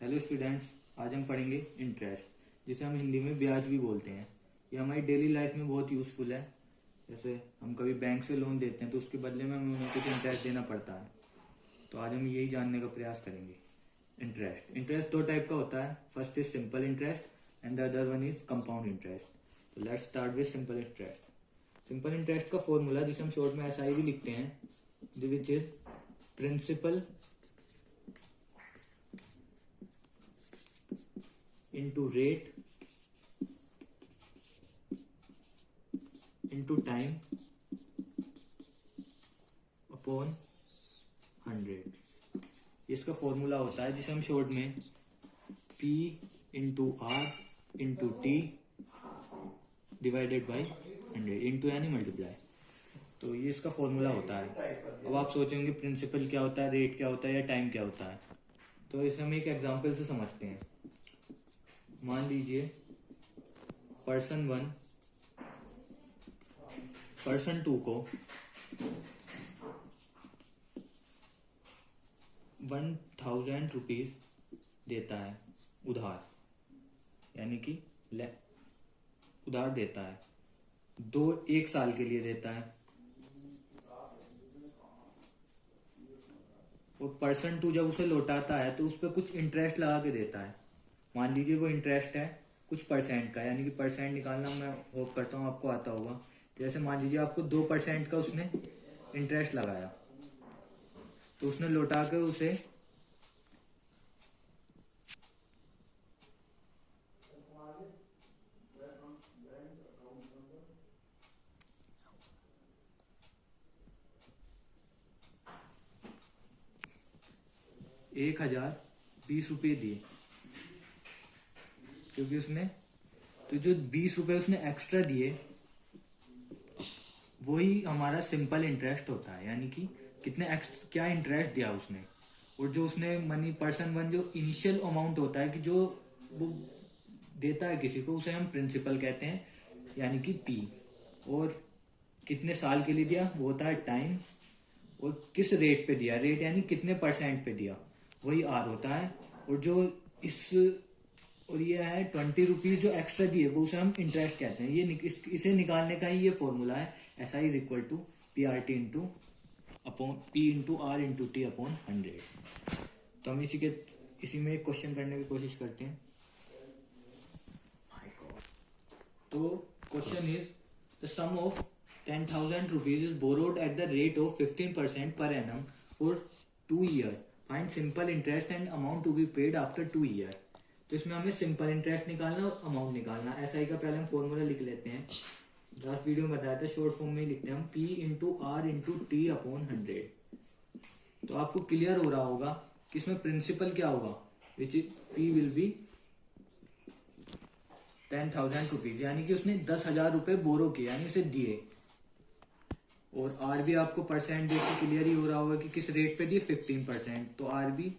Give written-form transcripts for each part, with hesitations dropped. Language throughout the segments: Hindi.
हेलो स्टूडेंट्स, आज हम पढ़ेंगे इंटरेस्ट, जिसे हम हिंदी में ब्याज भी बोलते हैं। ये हमारी डेली लाइफ में बहुत यूज़फुल है। जैसे हम कभी बैंक से लोन देते हैं तो उसके बदले में हमें कुछ इंटरेस्ट देना पड़ता है। तो आज हम यही जानने का प्रयास करेंगे। इंटरेस्ट दो टाइप का होता है। First is simple interest and the other one is compound interest. तो let's start with simple interest. Simple interest का फॉर्मूला, जिसे हम शॉर्ट में SI भी लिखते हैं, which is principal into rate into time upon 100। इसका फॉर्मूला होता है जिसे हम शॉर्ट में P into R into T divided by 100 into यानी मल्टीप्लाई। तो ये इसका फॉर्मूला होता है। अब आप सोचेंगे प्रिंसिपल क्या होता है, रेट क्या होता है या टाइम क्या होता है। तो इसे हम एक एग्जांपल से समझते हैं। मान लीजिए पर्सन 1 पर्सन 2 को 1000 रुपीज देता है उधार, यानी कि उधार देता है, 1 साल के लिए देता है। और पर्सन 2 जब उसे लौटाता है तो उस पर कुछ इंटरेस्ट लगा के देता है। मान लीजिए वो इंटरेस्ट है कुछ परसेंट का, यानी कि परसेंट निकालना मैं होप करता हूँ आपको आता होगा। जैसे मान लीजिए आपको 2% का उसने इंटरेस्ट लगाया, तो उसने लौटा के उसे 1020 रुपये दिए, क्योंकि उसने तो जो 20 रुपए उसने एक्स्ट्रा दिए वही हमारा सिंपल इंटरेस्ट होता है, यानी कि कितने क्या इंटरेस्ट दिया उसने। और जो उसने मनी पर्सन 1 जो इनिशियल अमाउंट होता है कि जो वो देता है किसी को, उसे हम प्रिंसिपल कहते हैं, यानी कि P। और कितने साल के लिए दिया वो होता है टाइम। और किस रेट पे दिया, रेट यानी कितने परसेंट पे दिया, वही R होता है। और जो और ये है 20 रुपीज जो एक्स्ट्रा दिए वो उसे हम इंटरेस्ट कहते हैं। इसे निकालने का ही ये फॉर्मूला है। SI is equal to PRT into upon P into R into T upon 100। तो हम इसी में एक क्वेश्चन करने की कोशिश करते हैं। तो question is the sum of 10,000 rupees is borrowed at the rate of 15% per annum for 2 year. Find simple interest and amount to be paid after 2 year. तो इसमें हमें सिंपल इंटरेस्ट निकालना और अमाउंट निकालना। SI का पहले हम फॉर्मूला लिख लेते हैं। लास्ट वीडियो में बताया था, शॉर्ट फॉर्म में लिखते हैं हम P into R into T upon 100। तो आपको क्लियर हो रहा होगा कि इसमें प्रिंसिपल क्या होगा, which is P will be 10,000 rupees, यानी कि उसने 10,000 रुपए बोरो किए, यानी उसे दिए। और R भी आपको परसेंट देख के क्लियर ही हो रहा होगा कि किस रेट पे दिए, 15%। तो R भी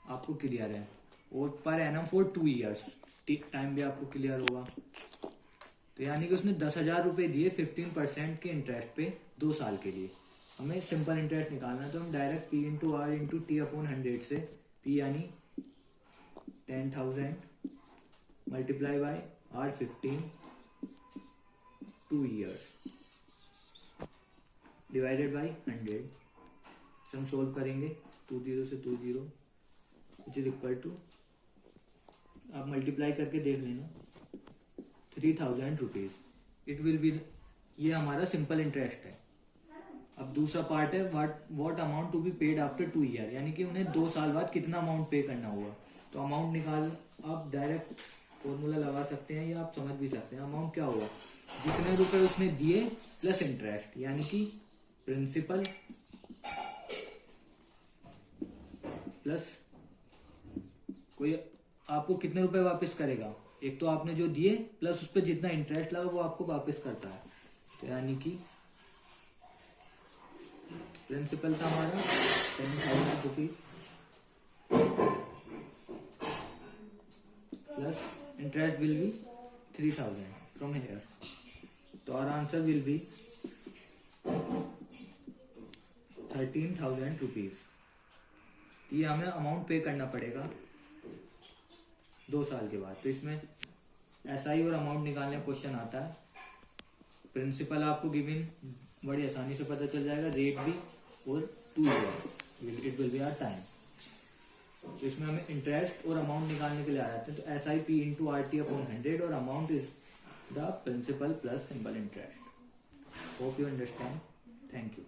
आपको क्लियर है। और पर एनम फॉर 2 ईयर्स, टाइम भी आपको क्लियर होगा। तो यानी कि उसने 10,000 रुपए दिए 15% के इंटरेस्ट पे 2 साल के लिए। हमें सिंपल इंटरेस्ट निकालना, तो हम direct P into R into T upon 100 से P यानी 10,000 multiply by R 15 2 years divided by 100 से हम सोल्व करेंगे। 2 0 से 2 0 विच इज इक्वल टू, आप मल्टीप्लाई करके देख लेना, 3,000 रुपीज। इट विल बी, ये हमारा सिंपल इंटरेस्ट है। अब दूसरा पार्ट है what amount to be paid after 2 year, यानी कि उन्हें 2 साल बाद कितना अमाउंट पे करना होगा। तो अमाउंट निकाल, आप डायरेक्ट फॉर्मूला लगा सकते हैं या आप समझ भी सकते हैं। अमाउंट क्या होगा, जितने रुपए उसने दिए प्लस इंटरेस्ट, यानी कि प्रिंसिपल प्लस कोई आपको कितने रुपए वापस करेगा। एक तो आपने जो दिए प्लस उस पर जितना इंटरेस्ट लगा वो आपको वापस करता है। तो यानी कि प्रिंसिपल था हमारा 10,000 rupees plus interest will be 3,000 from here. तो our answer will be 13,000 rupees. ये हमें अमाउंट पे करना पड़ेगा 2 साल के बाद। तो इसमें SI और अमाउंट निकालने क्वेश्चन आता है। प्रिंसिपल आपको गिवन बड़ी आसानी से पता चल जाएगा, रेट भी, और 2 year it will be our time. तो इसमें हमें इंटरेस्ट और अमाउंट निकालने के लिए आ जाते हैं। तो SIP इंटू RT अपॉन 100 और amount is the principal plus simple interest. Hope you understand. Thank you.